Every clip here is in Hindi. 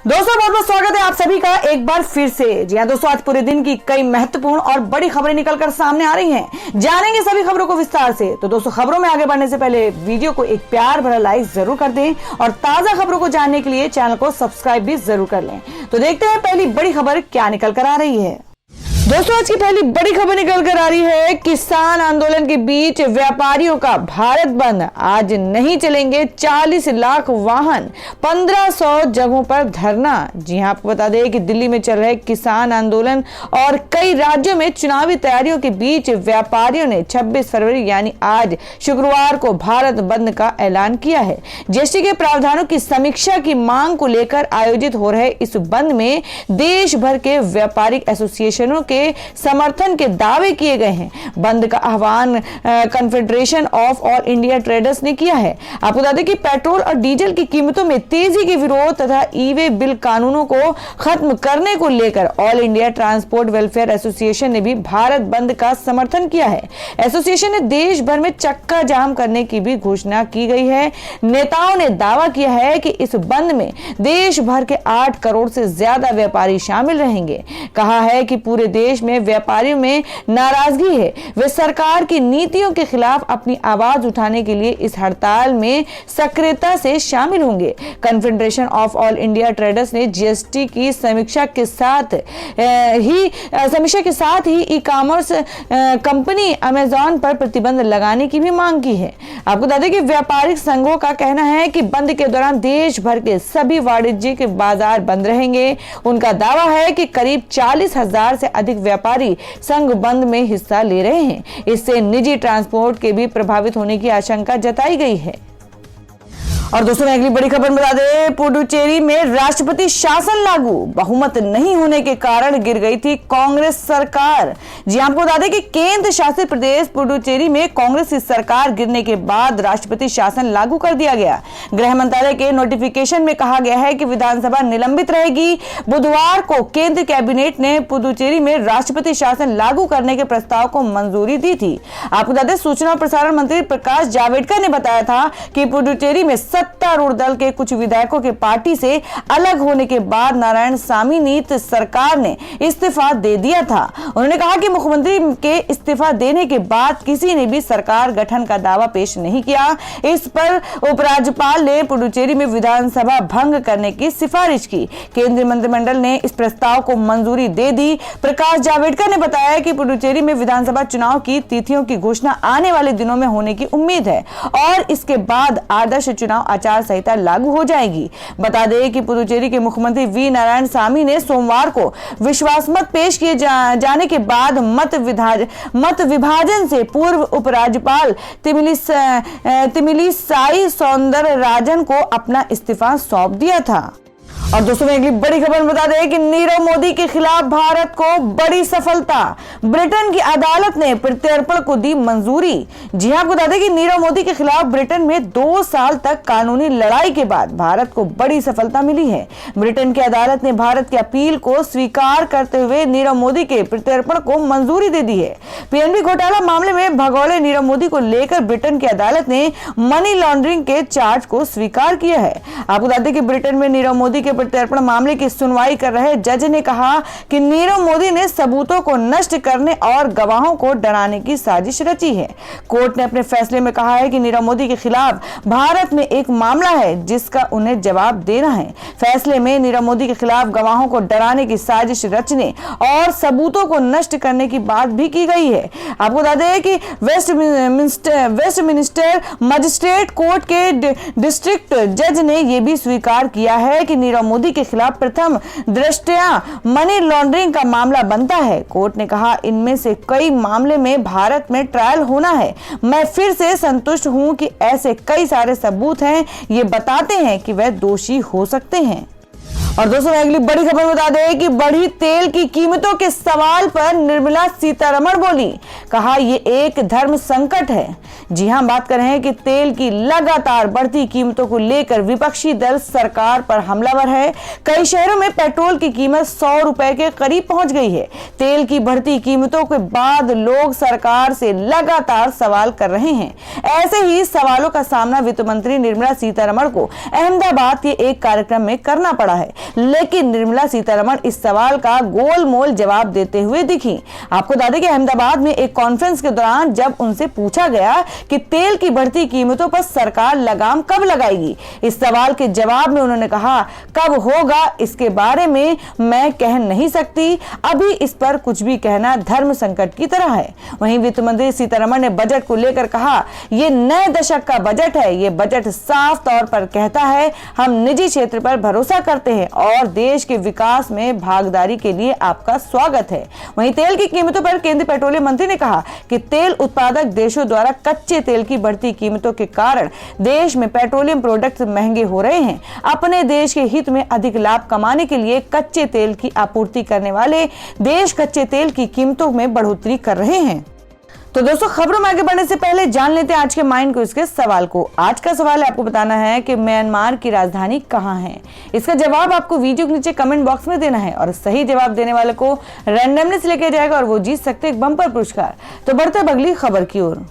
दोस्तों बहुत बहुत स्वागत है आप सभी का एक बार फिर से। जी हाँ दोस्तों, आज पूरे दिन की कई महत्वपूर्ण और बड़ी खबरें निकलकर सामने आ रही हैं। जानेंगे सभी खबरों को विस्तार से। तो दोस्तों खबरों में आगे बढ़ने से पहले वीडियो को एक प्यार भरा लाइक जरूर कर दें और ताजा खबरों को जानने के लिए चैनल को सब्सक्राइब भी जरूर कर लें। तो देखते हैं पहली बड़ी खबर क्या निकल कर आ रही है। दोस्तों आज की पहली बड़ी खबर निकल कर आ रही है। किसान आंदोलन के बीच व्यापारियों का भारत बंद, आज नहीं चलेंगे 40 लाख वाहन, 1500 जगहों पर धरना। जी हां, आपको बता दें कि दिल्ली में चल रहे किसान आंदोलन और कई राज्यों में चुनावी तैयारियों के बीच व्यापारियों ने 26 फरवरी यानी आज शुक्रवार को भारत बंद का ऐलान किया है। जीएसटी के प्रावधानों की समीक्षा की मांग को लेकर आयोजित हो रहे इस बंद में देश भर के व्यापारिक एसोसिएशनों के समर्थन के दावे किए गए हैं। बंद का आह्वान confederation of all India traders ने किया है। आपको बता दें कि पेट्रोल और डीजल की कीमतों में तेजी के विरोध तथा ई-वे बिल कानूनों को खत्म करने को लेकर all India transport welfare association ने भी भारत बंद का समर्थन किया है। एसोसिएशन ने देश भर में चक्का जाम करने की भी घोषणा की गई है। नेताओं ने दावा किया है कि इस बंद में देश भर के 8 करोड़ से ज्यादा व्यापारी शामिल रहेंगे। कहा है कि पूरे देश में व्यापारियों में नाराजगी है, वे सरकार की नीतियों के खिलाफ अपनी आवाज उठाने के लिए इस हड़ताल में सक्रियता से शामिल होंगे। Confederation of all India traders ने जीएसटी की समीक्षा के साथ ही ई कॉमर्स कंपनी अमेजॉन पर प्रतिबंध लगाने की भी मांग की है। आपको बता दें कि व्यापारिक संघों का कहना है कि बंद के दौरान देश भर के सभी वाणिज्यिक बाजार बंद रहेंगे। उनका दावा है कि करीब 40,000 से अधिक व्यापारी संघ बंद में हिस्सा ले रहे हैं। इससे निजी ट्रांसपोर्ट के भी प्रभावित होने की आशंका जताई गई है। और दोस्तों अगली बड़ी खबर बता दें, पुडुचेरी में राष्ट्रपति शासन लागू, बहुमत नहीं होने के कारण गिर गई थी कांग्रेस सरकार। जी आपको बता दें कि केंद्र शासित प्रदेश पुडुचेरी में कांग्रेस की सरकार गिरने के बाद राष्ट्रपति शासन लागू कर दिया गया। गृह मंत्रालय के नोटिफिकेशन में कहा गया है कि विधानसभा निलंबित रहेगी। बुधवार को केंद्र कैबिनेट ने पुडुचेरी में राष्ट्रपति शासन लागू करने के प्रस्ताव को मंजूरी दी थी। आपको बता दें सूचना और प्रसारण मंत्री प्रकाश जावड़ेकर ने बताया था कि पुडुचेरी में सत्तारूढ़ दल के कुछ विधायकों के पार्टी से अलग होने के बाद नारायणसामी नीत सरकार ने इस्तीफा दे दिया था। उन्होंने कहा कि मुख्यमंत्री के इस्तीफा देने के बाद किसी ने भी सरकार गठन का दावा पेश नहीं किया। इस पर उपराज्यपाल ने पुडुचेरी में विधानसभा भंग करने की सिफारिश की। केंद्रीय मंत्रिमंडल ने इस प्रस्ताव को मंजूरी दे दी। प्रकाश जावड़ेकर ने बताया कि पुडुचेरी में विधानसभा चुनाव की तिथियों की घोषणा आने वाले दिनों में होने की उम्मीद है और इसके बाद आदर्श चुनाव आचार संहिता लागू हो जाएगी। बता दें कि पुडुचेरी के मुख्यमंत्री वी नारायणसामी ने सोमवार को विश्वास मत पेश किए जाने के बाद मत विभाजन से पूर्व उपराज्यपाल तमिलिसाई सौंदरराजन को अपना इस्तीफा सौंप दिया था। और दोस्तों अगली बड़ी खबर बता दें कि नीरव मोदी के खिलाफ भारत को बड़ी सफलता, ब्रिटेन की अदालत ने प्रत्यर्पण को दी मंजूरी। जी हां, बता दें कि नीरव मोदी के खिलाफ ब्रिटेन में 2 साल तक कानूनी लड़ाई के बाद भारत को बड़ी सफलता मिली है। ब्रिटेन की अदालत ने भारत की अपील को स्वीकार करते हुए नीरव मोदी के प्रत्यर्पण को मंजूरी दे दी है। पीएनबी घोटाला मामले में भगोड़े नीरव मोदी को लेकर ब्रिटेन की अदालत ने मनी लॉन्ड्रिंग के चार्ज को स्वीकार किया है। आपको बता दें कि ब्रिटेन में नीरव मोदी के प्रत्यर्पण मामले की सुनवाई कर रहे जज ने कहा कि नीरव मोदी ने सबूतों को नष्ट करने और गवाहों को डराने की साजिश रची है। कोर्ट ने अपने फैसले में कहा है कि नीरव मोदी के खिलाफ भारत में एक मामला है जिसका उन्हें जवाब देना है। फैसले में नीरव मोदी के खिलाफ गवाहों को डराने की साजिश रचने और सबूतों को नष्ट करने की बात भी की गई है। आपको बता दें कि वेस्टमिनिस्टर मजिस्ट्रेट कोर्ट के डिस्ट्रिक्ट जज ने यह भी स्वीकार किया है कि नीरव मोदी के खिलाफ प्रथम दृष्टया मनी लॉन्ड्रिंग का मामला बनता है। कोर्ट ने कहा इनमें से कई मामले में भारत में ट्रायल होना है। मैं फिर से संतुष्ट हूं कि ऐसे कई सारे सबूत हैं, ये बताते हैं कि वह दोषी हो सकते हैं। और दोस्तों अगली बड़ी खबर बता दें कि बढ़ी तेल की कीमतों के सवाल पर निर्मला सीतारमण बोली, कहा यह एक धर्म संकट है। जी हां, बात कर रहे हैं कि तेल की लगातार बढ़ती कीमतों को लेकर विपक्षी दल सरकार पर हमलावर है। कई शहरों में पेट्रोल की कीमत 100 रुपए के करीब पहुंच गई है। तेल की बढ़ती कीमतों के बाद लोग सरकार से लगातार सवाल कर रहे हैं। ऐसे ही सवालों का सामना वित्त मंत्री निर्मला सीतारमण को अहमदाबाद के एक कार्यक्रम में करना पड़ा है। लेकिन निर्मला सीतारमण इस सवाल का गोलमोल जवाब देते हुए दिखी। आपको बता दें कि अहमदाबाद में एक कॉन्फ्रेंस के दौरान जब उनसे पूछा गया कि तेल की बढ़ती कीमतों पर सरकार लगाम कब लगाएगी, इस सवाल के जवाब में उन्होंने कहा, कब होगा इसके बारे में मैं कह नहीं सकती, अभी इस पर कुछ भी कहना धर्म संकट की तरह है। वहीं वित्त मंत्री सीतारमण ने बजट को लेकर कहा, यह नए दशक का बजट है। यह बजट साफ तौर पर कहता है हम निजी क्षेत्र पर भरोसा करते हैं और देश के विकास में भागीदारी के लिए आपका स्वागत है। वहीं तेल की कीमतों पर केंद्रीय पेट्रोलियम मंत्री ने कहा कि तेल उत्पादक देशों द्वारा कच्चे तेल की बढ़ती कीमतों के कारण देश में पेट्रोलियम प्रोडक्ट्स महंगे हो रहे हैं। अपने देश के हित में अधिक लाभ कमाने के लिए कच्चे तेल की आपूर्ति करने वाले देश कच्चे तेल की कीमतों में बढ़ोतरी कर रहे हैं। तो दोस्तों, खबरों में आगे बढ़ने से पहले जान लेते हैं आज के माइंड क्विज के सवाल को। आज का सवाल है, आपको बताना है कि म्यांमार की राजधानी कहां है। इसका जवाब आपको वीडियो के नीचे कमेंट बॉक्स में देना है और सही जवाब देने वाले को रैंडमली से लेकर जाएगा और वो जीत सकते एक बम्पर पुरस्कार। तो बढ़ते हैं अगली खबर की ओर।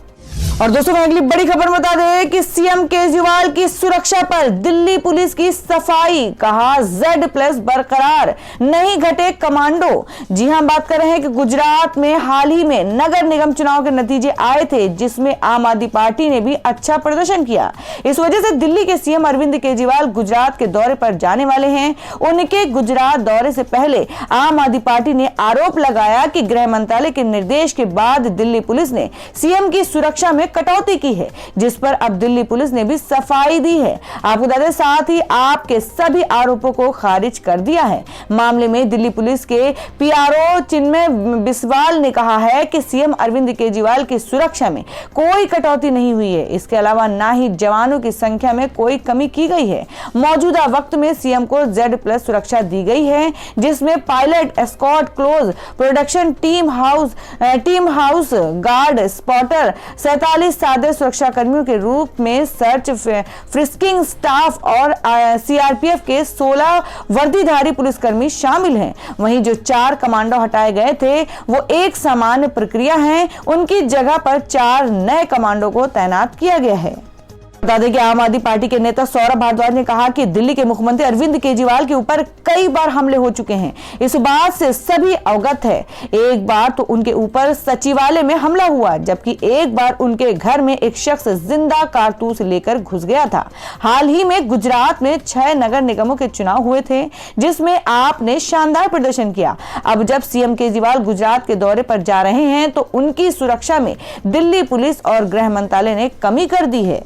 और दोस्तों, अगली बड़ी खबर बता दें कि सीएम केजरीवाल की सुरक्षा पर दिल्ली पुलिस की सफाई, कहा Z+ बरकरार, नहीं घटे कमांडो। जी हां, बात कर रहे हैं कि गुजरात में हाल ही में नगर निगम चुनाव के नतीजे आए थे जिसमें आम आदमी पार्टी ने भी अच्छा प्रदर्शन किया। इस वजह से दिल्ली के सीएम अरविंद केजरीवाल गुजरात के दौरे पर जाने वाले हैं। उनके गुजरात दौरे से पहले आम आदमी पार्टी ने आरोप लगाया कि गृह मंत्रालय के निर्देश के बाद दिल्ली पुलिस ने सीएम की सुरक्षा में कटौती की है, जिस पर अब दिल्ली पुलिस ने भी सफाई दी है। आपको बता दें, साथ ही आपके सभी आरोपों को खारिज कर दिया है। मामले में दिल्ली पुलिस के पीआरओ चिन्मय बिस्वाल ने कहा है कि सीएम अरविंद केजरीवाल की सुरक्षा में कोई कटौती नहीं हुई है। इसके अलावा ना ही जवानों की संख्या में कोई कमी की गई है। मौजूदा वक्त में सीएम को Z+ सुरक्षा दी गई है, जिसमें pilot, escort, close production team, house guard, spotter, 47 सादे सुरक्षा कर्मियों के रूप में सर्च फ्रिस्किंग स्टाफ और सीआरपीएफ के 16 वर्दीधारी पुलिसकर्मी शामिल हैं। वहीं जो 4 कमांडो हटाए गए थे वो एक सामान्य प्रक्रिया है, उनकी जगह पर 4 नए कमांडो को तैनात किया गया है। बता दें कि आम आदमी पार्टी के नेता सौरभ भारद्वाज ने कहा कि दिल्ली के मुख्यमंत्री अरविंद केजरीवाल के ऊपर कई बार हमले हो चुके हैं। इस बात से सभी अवगत है। एक बार तो उनके ऊपर सचिवालय में हमला हुआ, जबकि एक बार उनके घर में एक शख्स जिंदा कारतूस लेकर घुस गया था। हाल ही में गुजरात में 6 नगर निगमों के चुनाव हुए थे, जिसमें आपने शानदार प्रदर्शन किया। अब जब सीएम केजरीवाल गुजरात के दौरे पर जा रहे हैं तो उनकी सुरक्षा में दिल्ली पुलिस और गृह मंत्रालय ने कमी कर दी है।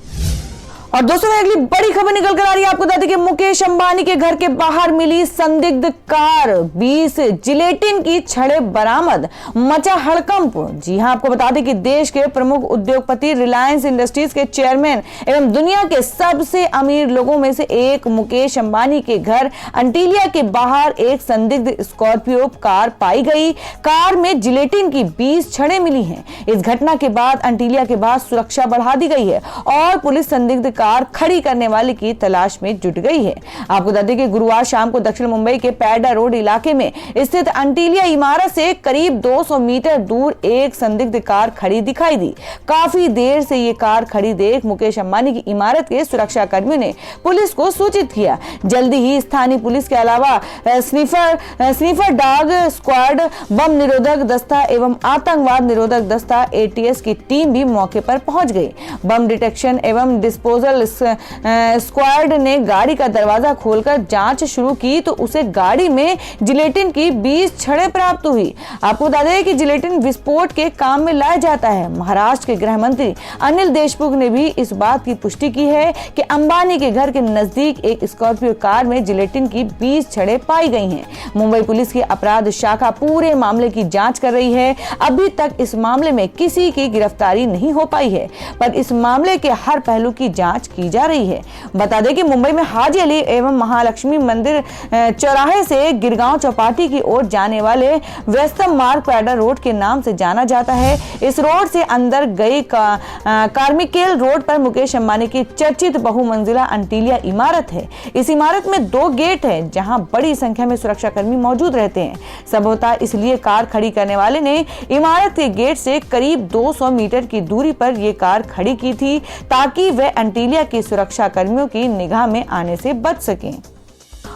और दोस्तों, अगली बड़ी खबर निकल कर आ रही है। आपको बता दें कि मुकेश अंबानी के घर के बाहर मिली संदिग्ध कार, 20 जिलेटिन की छड़ें बरामद, मचा हड़कंप। जी हां, आपको बता दें कि देश के प्रमुख उद्योगपति रिलायंस इंडस्ट्रीज के चेयरमैन एवं दुनिया के सबसे अमीर लोगों में से एक मुकेश अंबानी के घर अंटिलिया के बाहर एक संदिग्ध स्कॉर्पियो कार पाई गई। कार में जिलेटिन की 20 छड़ें मिली हैं। इस घटना के बाद अंटिलिया के बाद सुरक्षा बढ़ा दी गई है और पुलिस संदिग्ध कार खड़ी करने वाले की तलाश में जुट गई है। आपको बता दें कि गुरुवार शाम को दक्षिण मुंबई के पैडा रोड इलाके में स्थित अंटिलिया इमारत से करीब 200 मीटर दूर एक संदिग्ध कार खड़ी दिखाई दी। काफी देर से ये कार खड़ी देख मुकेश अंबानी की इमारत के सुरक्षा कर्मियों ने पुलिस को सूचित किया। जल्दी ही स्थानीय पुलिस के अलावा स्नीफर डॉग स्क्वाड, बम निरोधक दस्ता एवं आतंकवाद निरोधक दस्ता ATS की टीम भी मौके पर पहुंच गई। बम डिटेक्शन एवं डिस्पोजल स्क्वाड ने गाड़ी का दरवाजा खोलकर जांच शुरू की तो उसे गाड़ी में जिलेटिन की 20 छड़ें प्राप्त हुई। आपको बता दें कि जिलेटिन विस्फोट के काम में लाया जाता है। महाराष्ट्र के गृह मंत्री अनिल देशमुख ने भी इस बात की पुष्टि की है कि अंबानी के घर के नजदीक एक स्कॉर्पियो कार में जिलेटिन की 20 छड़ें पाई गई हैं। मुंबई पुलिस की अपराध शाखा पूरे मामले की जांच कर रही है। अभी तक इस मामले में किसी की गिरफ्तारी नहीं हो पाई है, पर इस मामले के हर पहलू की जांच की जा रही है। बता दें कि मुंबई में हाजी अली एवं महालक्ष्मी मंदिर चौराहे से गिरगांव चौपाटी की ओर जाने वाले व्यस्तम मार्ग पैडा रोड के नाम से जाना जाता है। इस रोड से अंदर गई कार्मिकेल रोड पर मुकेश अंबानी की चर्चित बहुमंजिला अंटिलिया इमारत है। इस इमारत में 2 गेट है जहां बड़ी संख्या में सुरक्षा कर्मी मौजूद रहते हैं। संभवतः इसलिए कार खड़ी करने वाले ने इमारत के गेट से करीब 200 मीटर की दूरी पर यह कार खड़ी की थी ताकि वह अंटिलिया की सुरक्षा कर्मियों की निगाह में आने से बच सकें।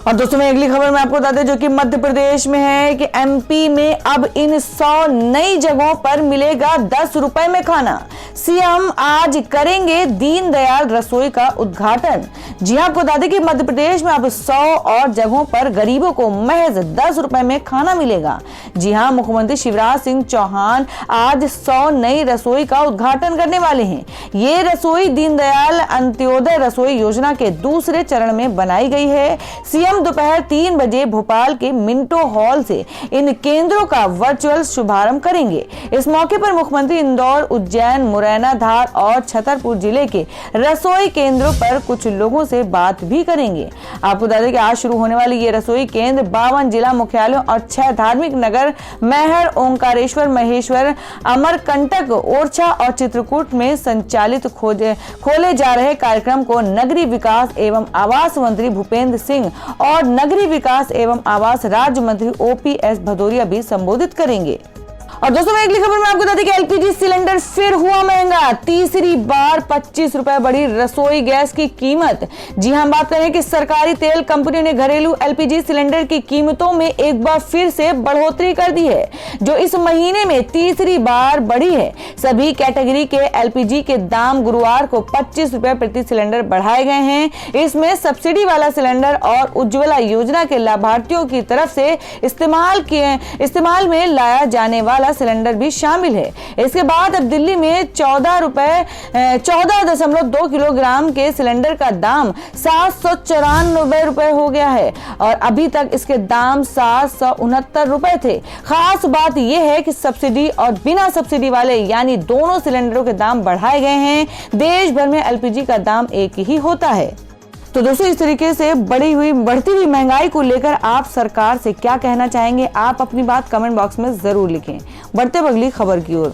और दोस्तों मैं अगली खबर में आपको बता दें जो कि मध्य प्रदेश में है कि एमपी में अब इन 100 नई जगहों पर मिलेगा 10 रुपए में खाना। सीएम आज करेंगे दीनदयाल रसोई का उद्घाटन। जी हां, आपको बता दें कि मध्य प्रदेश में अब 100 और जगहों पर गरीबों को महज 10 रुपए में खाना मिलेगा। जी हां, मुख्यमंत्री शिवराज सिंह चौहान आज 100 नई रसोई का उद्घाटन करने वाले हैं। ये रसोई दीनदयाल अंत्योदय रसोई योजना के दूसरे चरण में बनाई गई है। सीएम दोपहर 3 बजे भोपाल के मिंटो हॉल से इन केंद्रों का वर्चुअल शुभारंभ करेंगे। इस मौके पर मुख्यमंत्री इंदौर, उज्जैन, मुरैना, धार और छतरपुर जिले के रसोई केंद्रों पर कुछ लोगों से बात भी करेंगे। आपको बता दें कि आज शुरू होने वाली ये रसोई केंद्र 52 जिला मुख्यालयों और 6 धार्मिक नगर मैहर, ओंकारेश्वर, महेश्वर, अमरकंटक, ओरछा और चित्रकूट में संचालित खोले जा रहे कार्यक्रम को नगरीय विकास एवं आवास मंत्री भूपेंद्र सिंह और नगरीय विकास एवं आवास राज्य मंत्री ओपीएस भदौरिया भी संबोधित करेंगे। और दोस्तों मैं अगली खबर में आपको बता दें कि एलपीजी सिलेंडर फिर हुआ महंगा। तीसरी बार 25 रुपए बढ़ी रसोई गैस की कीमत। जी हां, बात करें कि सरकारी तेल कंपनी ने घरेलू एलपीजी सिलेंडर की कीमतों में एक बार फिर से बढ़ोतरी कर दी है, जो इस महीने में तीसरी बार बढ़ी है। सभी कैटेगरी के एलपीजी के दाम गुरुवार को 25 रुपए प्रति सिलेंडर बढ़ाए गए हैं। इसमें सब्सिडी वाला सिलेंडर और उज्ज्वला योजना के लाभार्थियों की तरफ से इस्तेमाल में लाया जाने वाला सिलेंडर भी शामिल है। इसके बाद अब दिल्ली में 14.2 किलोग्राम के सिलेंडर का दाम 794 रुपए हो गया है और अभी तक इसके दाम 769 रुपए थे। खास बात यह है कि सब्सिडी और बिना सब्सिडी वाले यानी दोनों सिलेंडरों के दाम बढ़ाए गए हैं। देश भर में एलपीजी का दाम एक ही होता है। तो दोस्तों इस तरीके से बढ़ती हुई महंगाई को लेकर आप सरकार से क्या कहना चाहेंगे? आप अपनी बात कमेंट बॉक्स में जरूर लिखें। बढ़ते अगली खबर की ओर।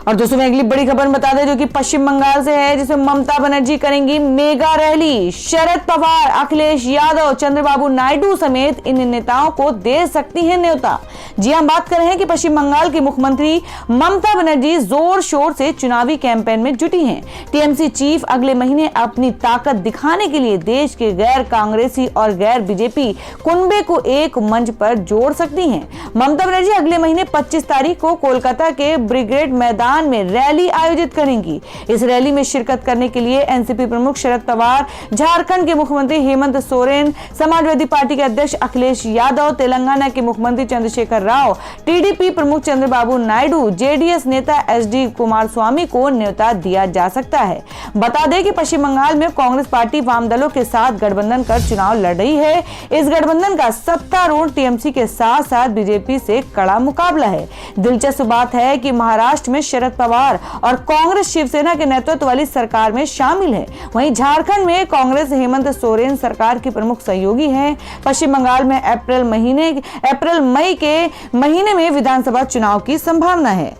और दोस्तों मैं अगली बड़ी खबर बता दें जो कि पश्चिम बंगाल से है, जिसमें ममता बनर्जी करेंगी मेगा रैली। शरद पवार, अखिलेश यादव, चंद्रबाबू नायडू समेत इन नेताओं को दे सकती है न्योता। जी हम बात कर रहे हैं कि पश्चिम बंगाल की मुख्यमंत्री ममता बनर्जी जोर शोर से चुनावी कैंपेन में जुटी हैं। टीएमसी चीफ अगले महीने अपनी ताकत दिखाने के लिए देश के गैर कांग्रेसी और गैर बीजेपी कुनबे को एक मंच पर जोड़ सकती हैं। ममता बनर्जी अगले महीने 25 तारीख को कोलकाता के ब्रिगेड मैदान में रैली आयोजित करेंगी। इस रैली में शिरकत करने के लिए एनसीपी प्रमुख शरद पवार, झारखंड के मुख्यमंत्री हेमंत सोरेन, समाजवादी पार्टी के अध्यक्ष अखिलेश यादव, तेलंगाना के मुख्यमंत्री चंद्रशेखर राव, टीडीपी प्रमुख चंद्रबाबू नायडू, जेडीएस नेता एचडी कुमारस्वामी को न्योता दिया जा सकता है। बता दें कि पश्चिम बंगाल में कांग्रेस पार्टी वाम दलों के साथ गठबंधन कर चुनाव लड़ रही है। इस गठबंधन का सत्तारूढ़ टीएमसी के साथ साथ बीजेपी से कड़ा मुकाबला है। दिलचस्प बात है कि महाराष्ट्र में शरद पवार और कांग्रेस शिवसेना के नेतृत्व वाली सरकार में शामिल है। वहीं झारखंड में कांग्रेस हेमंत सोरेन सरकार की प्रमुख सहयोगी है। पश्चिम बंगाल में अप्रैल मई के महीने में विधानसभा चुनाव की संभावना है।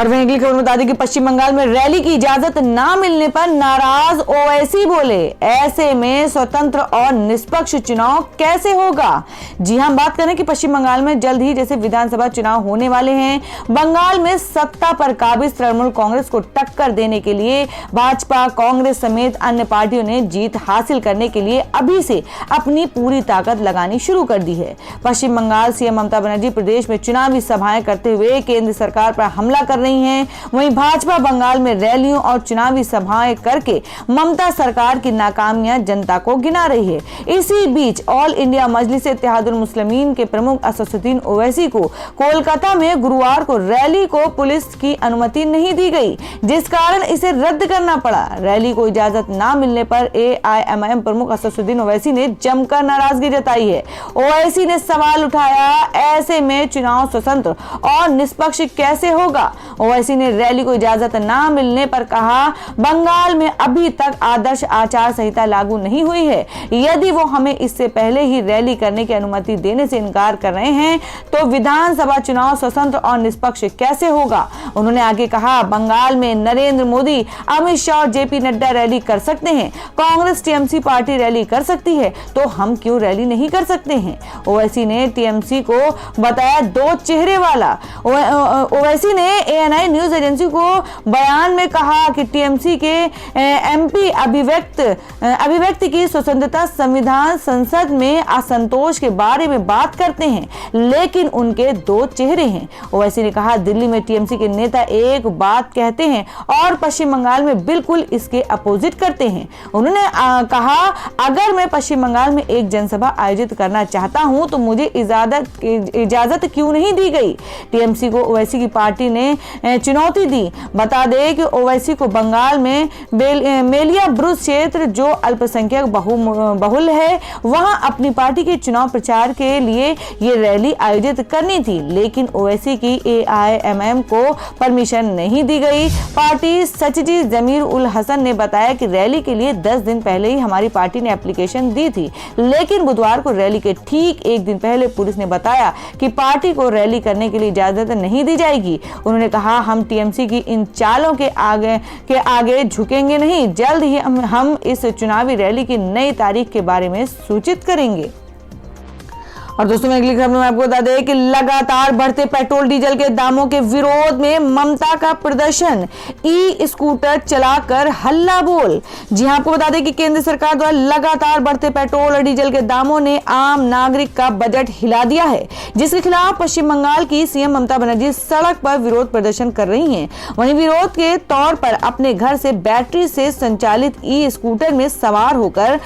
और वहीं अगली खबर बता दें कि पश्चिम बंगाल में रैली की इजाजत ना मिलने पर नाराज ओवैसी बोले, ऐसे में स्वतंत्र और निष्पक्ष चुनाव कैसे होगा? जी हां, बात करें कि पश्चिम बंगाल में जल्द ही जैसे विधानसभा चुनाव होने वाले हैं, बंगाल में सत्ता पर काबिज तृणमूल कांग्रेस को टक्कर देने के लिए भाजपा, कांग्रेस समेत अन्य पार्टियों ने जीत हासिल करने के लिए अभी से अपनी पूरी ताकत लगानी शुरू कर दी है। पश्चिम बंगाल सीएम ममता बनर्जी प्रदेश में चुनावी सभाएं करते हुए केंद्र सरकार पर हमला कर रही हैं। वहीं भाजपा बंगाल में रैलियों और चुनावी सभाएं करके ममता सरकार की नाकामियां जनता को गिना रही है। इसी बीच ऑल इंडिया मजलिस इत्तेहादुल मुस्लिमीन के प्रमुख असदुद्दीन ओवैसी को कोलकाता में गुरुवार को रैली को पुलिस की अनुमति नहीं दी गई, जिस कारण इसे रद्द करना पड़ा। रैली को इजाजत न मिलने पर एआईएमआईएम प्रमुख असदुद्दीन ओवैसी ने जमकर नाराजगी जताई है। ओवैसी ने सवाल उठाया, ऐसे में चुनाव स्वतंत्र और निष्पक्ष कैसे होगा? ओवैसी ने रैली को इजाजत न मिलने पर कहा, बंगाल में अभी तक आदर्श आचार संहिता लागू नहीं हुई है। यदि वो हमें इससे पहले ही रैली करने की अनुमति देने से इनकार कर रहे हैं तो विधानसभा चुनाव स्वतंत्र और निष्पक्ष कैसे होगा? उन्होंने आगे कहा, बंगाल में नरेंद्र मोदी, अमित शाह और जेपी नड्डा रैली कर सकते हैं, कांग्रेस टीएमसी पार्टी रैली कर सकती है, तो हम क्यों रैली नहीं कर सकते हैं? ओवैसी ने टीएमसी को बताया दो चेहरे वाला। ओवैसी ने ANI न्यूज एजेंसी को बयान में कहा कि टीएमसी के एमपी अभिव्यक्ति की स्वतंत्रता संविधान संसद में असंतोष के बारे में बात करते हैं, लेकिन उनके दो चेहरे हैं। ओवैसी ने कहा, दिल्ली में टीएमसी के नेता एक बात कहते हैं और पश्चिम बंगाल में बिल्कुल इसके अपोजिट करते हैं। उन्होंने कहा, अगर मैं पश्चिम बंगाल में एक जनसभा आयोजित करना चाहता हूं तो मुझे इजाजत क्यों नहीं दी गई। टीएमसी को ओवैसी की पार्टी ने चुनौती दी। बता दें कि ओवैसी को बंगाल में मेलिया ब्रुज क्षेत्र जो अल्पसंख्यक बहुल है, वहां अपनी पार्टी के चुनाव प्रचार के लिए ये रैली आयोजित करनी थी, लेकिन ओवैसी की AIMM को परमिशन नहीं दी गई। पार्टी सचिव जमीर उल हसन ने बताया कि रैली के लिए 10 दिन पहले ही हमारी पार्टी ने एप्लीकेशन दी थी, लेकिन बुधवार को रैली के ठीक एक दिन पहले पुलिस ने बताया कि पार्टी को रैली करने के लिए इजाजत नहीं दी जाएगी। उन्होंने कहा, हम टीएमसी की इन चालों के आगे झुकेंगे नहीं। जल्द ही हम इस चुनावी रैली की नई तारीख के बारे में सूचित करेंगे। और दोस्तों, मैं अगली खबर में आपको बता दें कि लगातार बढ़ते पेट्रोल डीजल के दामों के विरोध में ममता का प्रदर्शन, ई स्कूटर चलाकर हल्ला बोल। जी हां, आपको बता दें कि केंद्र सरकार द्वारा लगातार बढ़ते पेट्रोल और डीजल के दामों ने आम नागरिक का बजट हिला दिया है, जिसके खिलाफ पश्चिम बंगाल की सीएम ममता बनर्जी सड़क पर विरोध प्रदर्शन कर रही हैं। वहीं विरोध के तौर पर अपने घर से बैटरी से संचालित ई स्कूटर में सवार होकर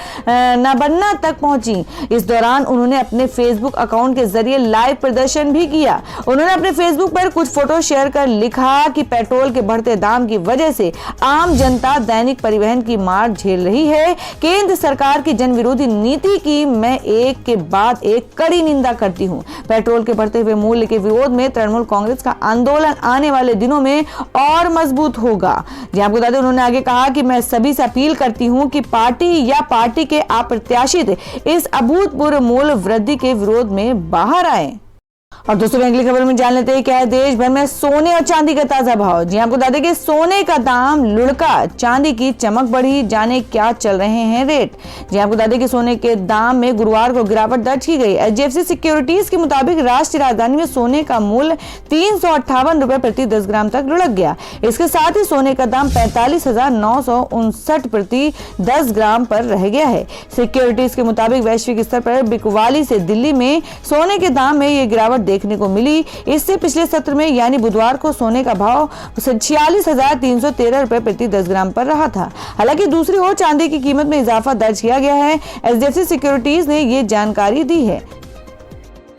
नबन्ना तक पहुंची। इस दौरान उन्होंने अपने फेसबुक अकाउंट के जरिए लाइव प्रदर्शन भी किया। उन्होंने अपने फेसबुक पर कुछ फोटो शेयर कर लिखा कि पेट्रोल के बढ़ते दाम की वजह से आम जनता दैनिक परिवहन की मार झेल रही है। केंद्र सरकार की जन विरोधी नीति की मैं एक के बाद एक कड़ी निंदा करती हूं। पेट्रोल के बढ़ते हुए मूल्य के विरोध में तृणमूल कांग्रेस का आंदोलन आने वाले दिनों में और मजबूत होगा। जी आपको बता दें, उन्होंने आगे कहा कि मैं सभी से अपील करती हूं कि पार्टी के अप्रत्याशित इस अभूतपूर्व मूल्य वृद्धि के विरोध में बाहर आए। और दोस्तों, अगली खबर में जान लेते हैं क्या है देश भर में सोने और चांदी का ताजा भाव। जी आपको बता दें कि सोने का दाम लुढ़का, चांदी की चमक बढ़ी, जाने क्या चल रहे हैं रेट। जी आपको बता दें कि सोने के दाम में गुरुवार को गिरावट दर्ज की गई। HDFC सिक्योरिटीज के मुताबिक राष्ट्रीय राजधानी में सोने का मूल्य 358 रुपए प्रति 10 ग्राम तक लुढ़क गया। इसके साथ ही सोने का दाम 45,959 प्रति 10 ग्राम पर रह गया है। सिक्योरिटीज के मुताबिक वैश्विक स्तर पर बिकवाली से दिल्ली में सोने के दाम में ये गिरावट देखने को मिली। इससे पिछले सत्र में यानी बुधवार को सोने का भाव 46,313 रुपए प्रति 10 ग्राम पर रहा था। हालांकि दूसरी ओर चांदी की कीमत में इजाफा दर्ज किया गया है। HDFC सिक्योरिटीज ने ये जानकारी दी है।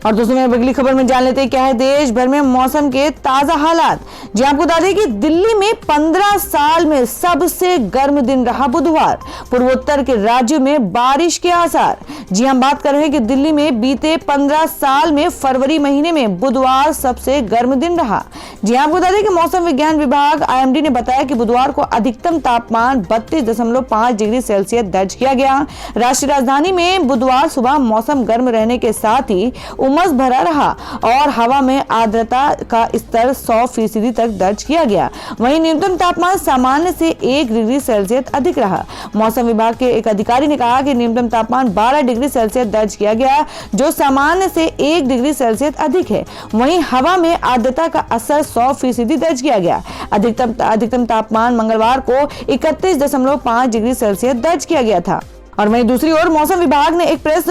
और दोस्तों, मैं अगली खबर में जान लेते हैं क्या है देश भर में मौसम के ताजा हालात। जी आपको बता दें कि दिल्ली में 15 साल में सबसे गर्म दिन रहा बुधवार। पूर्वोत्तर के राज्यों में बारिश के आसार। जी हम बात कर रहे हैं कि दिल्ली में बीते 15 साल में फरवरी महीने में बुधवार सबसे गर्म दिन रहा। जी आपको बता दें कि मौसम विज्ञान विभाग IMD ने बताया कि बुधवार को अधिकतम तापमान 32.5 डिग्री सेल्सियस दर्ज किया गया। राष्ट्रीय राजधानी में बुधवार सुबह मौसम गर्म रहने के साथ ही उमस भरा रहा और हवा में आर्द्रता का स्तर 100% तक दर्ज किया गया। वहीं न्यूनतम तापमान सामान्य से 1 डिग्री सेल्सियस अधिक रहा। मौसम विभाग के एक अधिकारी ने कहा कि न्यूनतम तापमान 12 डिग्री सेल्सियस दर्ज किया गया, जो सामान्य से 1 डिग्री सेल्सियस अधिक है। वहीं हवा में आर्द्रता का असर 100% दर्ज किया गया। अधिकतम तापमान मंगलवार को 31.5 डिग्री सेल्सियस दर्ज किया गया था। और वहीं दूसरी ओर मौसम विभाग ने एक प्रेस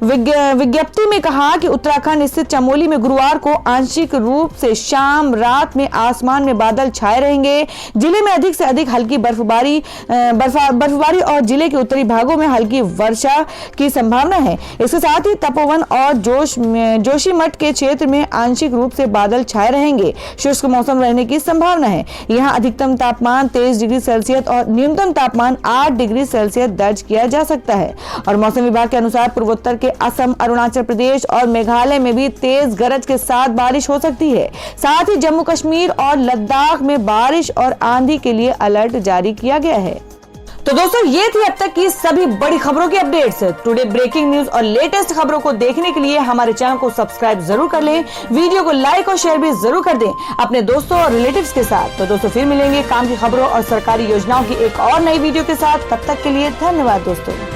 विज्ञप्ति में कहा कि उत्तराखंड स्थित चमोली में गुरुवार को आंशिक रूप से शाम रात में आसमान में बादल छाए रहेंगे। जिले में अधिक से अधिक हल्की बर्फबारी और जिले के उत्तरी भागों में हल्की वर्षा की संभावना है। इसके साथ ही तपोवन और जोशीमठ के क्षेत्र में आंशिक रूप से बादल छाए रहेंगे। शुष्क मौसम रहने की संभावना है। यहाँ अधिकतम तापमान 23 डिग्री सेल्सियस और न्यूनतम तापमान 8 डिग्री सेल्सियस दर्ज किया जा सकता है। और मौसम विभाग के अनुसार पूर्वोत्तर के असम, अरुणाचल प्रदेश और मेघालय में भी तेज गरज के साथ बारिश हो सकती है। साथ ही जम्मू कश्मीर और लद्दाख में बारिश और आंधी के लिए अलर्ट जारी किया गया है। तो दोस्तों, ये थी अब तक की सभी बड़ी खबरों की अपडेट्स। टुडे ब्रेकिंग न्यूज और लेटेस्ट खबरों को देखने के लिए हमारे चैनल को सब्सक्राइब जरूर कर लें। वीडियो को लाइक और शेयर भी जरूर कर दें अपने दोस्तों और रिलेटिव्स के साथ। तो दोस्तों, फिर मिलेंगे काम की खबरों और सरकारी योजनाओं की एक और नई वीडियो के साथ। तब तक के लिए धन्यवाद दोस्तों।